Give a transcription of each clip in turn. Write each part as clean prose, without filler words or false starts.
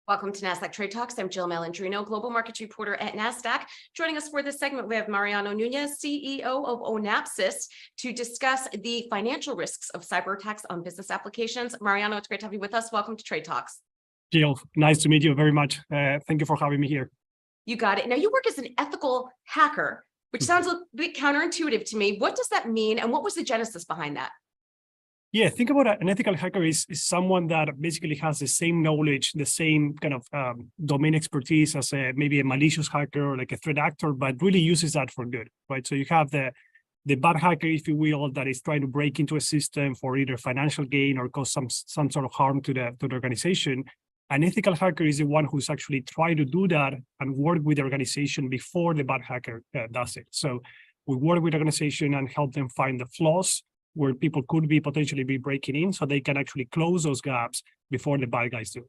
Welcome to Nasdaq TradeTalks. I'm Jill Malandrino, Global Markets Reporter at Nasdaq. Joining us for this segment, we have Mariano Nunez, CEO of Onapsis, to discuss the financial risks of cyber attacks on business applications. Mariano, it's great to have you with us. Welcome to Trade Talks. Jill, nice to meet you very much. Thank you for having me here. You got it. Now, you work as an ethical hacker, which sounds a bit counterintuitive to me. What does that mean, and what was the genesis behind that? Yeah, think about an ethical hacker is someone that basically has the same knowledge, the same kind of domain expertise as maybe a malicious hacker or like a threat actor, but really uses that for good, right? So you have the bad hacker, if you will, that is trying to break into a system for either financial gain or cause some sort of harm to the organization. An ethical hacker is the one who's actually trying to do that and work with the organization before the bad hacker does it. So we work with the organization and help them find the flaws where people could potentially be breaking in, so they can actually close those gaps before the bad guys do.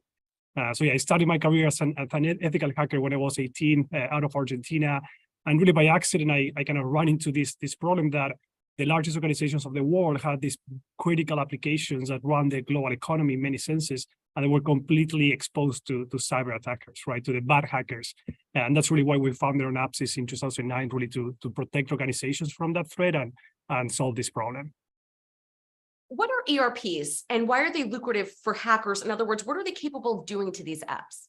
So yeah, I started my career as an ethical hacker when I was 18 out of Argentina. And really by accident, I kind of run into this problem that the largest organizations of the world had these critical applications that run the global economy in many senses, and they were completely exposed to cyber attackers, right, to the bad hackers. And that's really why we founded Onapsis in 2009, really to protect organizations from that threat and solve this problem. What are ERPs, and why are they lucrative for hackers? In other words, what are they capable of doing to these apps?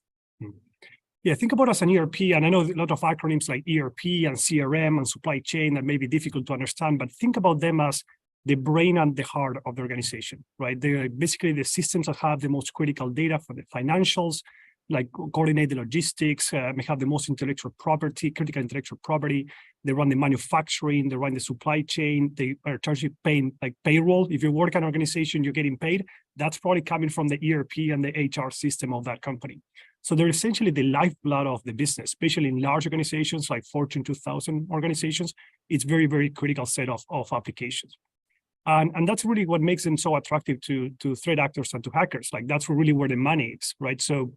Yeah, think about it as an ERP, and I know a lot of acronyms like ERP and CRM and supply chain that may be difficult to understand, but think about them as the brain and the heart of the organization, right? They're basically the systems that have the most critical data for the financials, like coordinate the logistics, may have the most critical intellectual property. They run the manufacturing, they run the supply chain, they are charging paying like payroll. If you work at an organization, you're getting paid. That's probably coming from the ERP and the HR system of that company. So they're essentially the lifeblood of the business, especially in large organizations like Fortune 2000 organizations. It's very, very critical set of applications. And that's really what makes them so attractive to threat actors and to hackers. Like that's really where the money is, right? So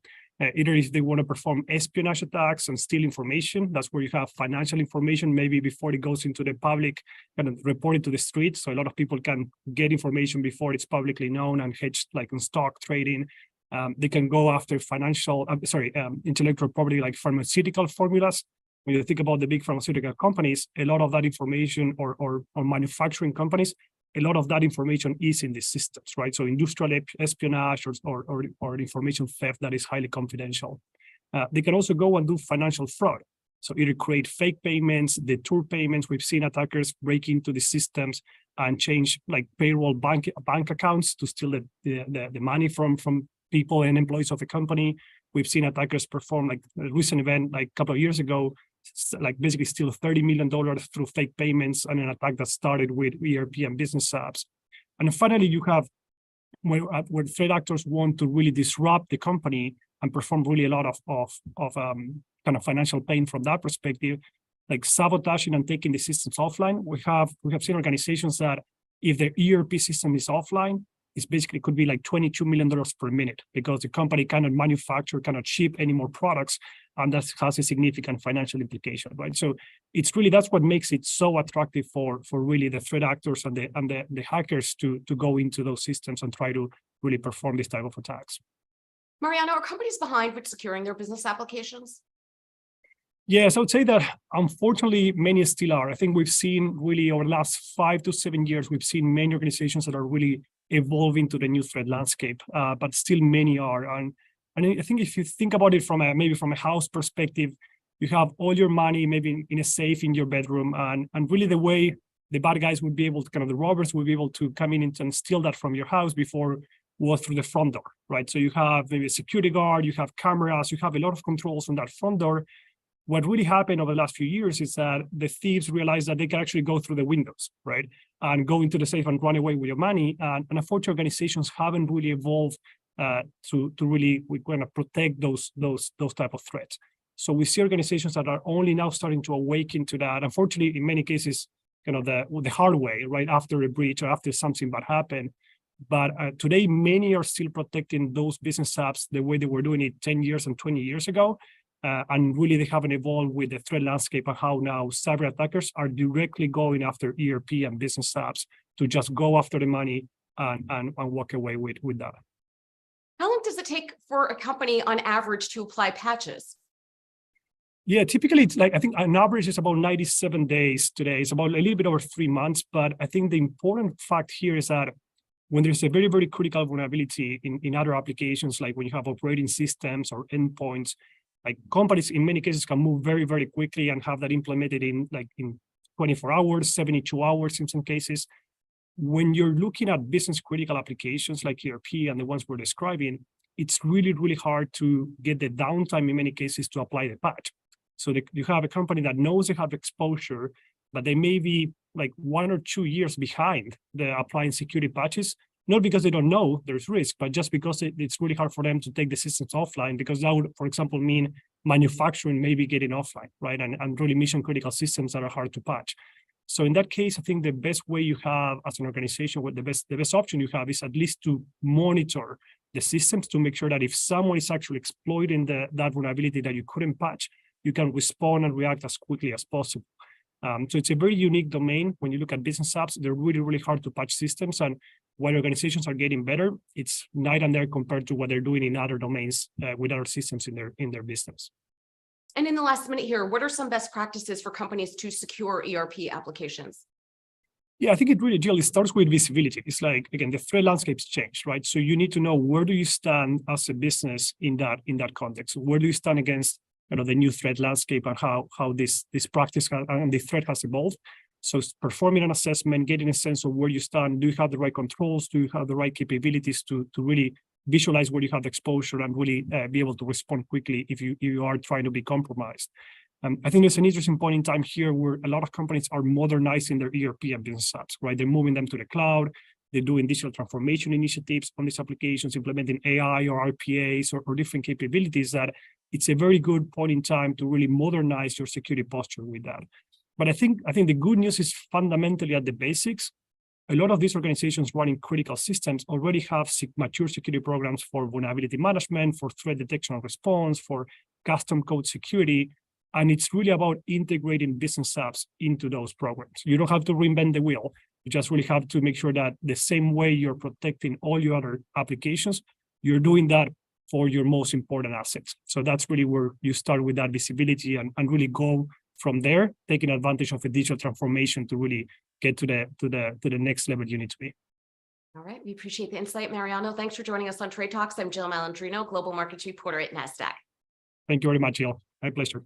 either if they want to perform espionage attacks and steal information, that's where you have financial information, maybe before it goes into the public, kind of reported to the street. So a lot of people can get information before it's publicly known and hedge like in stock trading. They can go after intellectual property like pharmaceutical formulas. When you think about the big pharmaceutical companies, a lot of that information or manufacturing companies, a lot of that information is in these systems, right? So industrial espionage or information theft that is highly confidential. They can also go and do financial fraud. So either create fake payments, detour payments. We've seen attackers break into the systems and change like payroll bank accounts to steal the money from people and employees of the company. We've seen attackers perform like a recent event like a couple of years ago, like basically steal $30 million through fake payments and an attack that started with ERP and business apps. And finally, you have where threat actors want to really disrupt the company and perform really a lot of kind of financial pain from that perspective, like sabotaging and taking the systems offline. We have seen organizations that if their ERP system is offline, it's basically could be like $22 million per minute because the company cannot manufacture, cannot ship any more products, and that has a significant financial implication, right? So it's really, that's what makes it so attractive for really the threat actors and the hackers to go into those systems and try to really perform this type of attacks. Mariano, are companies behind with securing their business applications? Yes, I would say that unfortunately, many still are. I think we've seen really over the last 5 to 7 years, we've seen many organizations that are really evolving to the new threat landscape, but still many are. And I think if you think about it from maybe from a house perspective, you have all your money maybe in a safe in your bedroom, and really the way the bad guys would be able to, kind of the robbers would be able to come in and steal that from your house before was through the front door, right? So you have maybe a security guard, you have cameras, you have a lot of controls on that front door. What really happened over the last few years is that the thieves realized that they can actually go through the windows, right? And go into the safe and run away with your money. And unfortunately, organizations haven't really evolved to really kind of protect those type of threats. So we see organizations that are only now starting to awaken to that. Unfortunately, in many cases, kind of the hard way, right? After a breach or after something bad happened. But today, many are still protecting those business apps the way they were doing it 10 years and 20 years ago. And really, they haven't evolved with the threat landscape and how now cyber attackers are directly going after ERP and business apps to just go after the money and walk away with that. How long does it take for a company on average to apply patches? Yeah, typically it's like, I think on average is about 97 days today. It's about a little bit over 3 months. But I think the important fact here is that when there's a very, very critical vulnerability in other applications, like when you have operating systems or endpoints, like companies in many cases can move very, very quickly and have that implemented in 24 hours, 72 hours in some cases. When you're looking at business critical applications like ERP and the ones we're describing, it's really, really hard to get the downtime in many cases to apply the patch. So you have a company that knows they have exposure, but they may be like 1 or 2 years behind the applying security patches, not because they don't know there's risk, but just because it's really hard for them to take the systems offline, because that would, for example, mean manufacturing maybe getting offline, right? And really mission critical systems that are hard to patch. So in that case, I think the best way you have as an organization, the best option you have is at least to monitor the systems to make sure that if someone is actually exploiting that vulnerability that you couldn't patch, you can respond and react as quickly as possible. So it's a very unique domain. When you look at business apps, they're really, really hard to patch systems. And while organizations are getting better, it's night and day compared to what they're doing in other domains with other systems in their business. And in the last minute here, what are some best practices for companies to secure ERP applications? Yeah, I think Jill, it starts with visibility. It's like, again, the threat landscape's changed, right? So you need to know, where do you stand as a business in that context? Where do you stand against the new threat landscape and how this practice and the threat has evolved? So performing an assessment, getting a sense of where you stand. Do you have the right controls? Do you have the right capabilities to really visualize where you have exposure and really be able to respond quickly if you are trying to be compromised? I think there's an interesting point in time here where a lot of companies are modernizing their ERP and business apps, right? They're moving them to the cloud. They're doing digital transformation initiatives on these applications, implementing AI or RPAs or different capabilities that it's a very good point in time to really modernize your security posture with that. But I think the good news is fundamentally at the basics. A lot of these organizations running critical systems already have mature security programs for vulnerability management, for threat detection and response, for custom code security. And it's really about integrating business apps into those programs. You don't have to reinvent the wheel. You just really have to make sure that the same way you're protecting all your other applications, you're doing that for your most important assets. So that's really where you start with that visibility and really go from there, taking advantage of a digital transformation to really get to the next level you need to be. All right, we appreciate the insight, Mariano. Thanks for joining us on Trade Talks. I'm Jill Malandrino, Global Markets Reporter at Nasdaq. Thank you very much, Jill. My pleasure.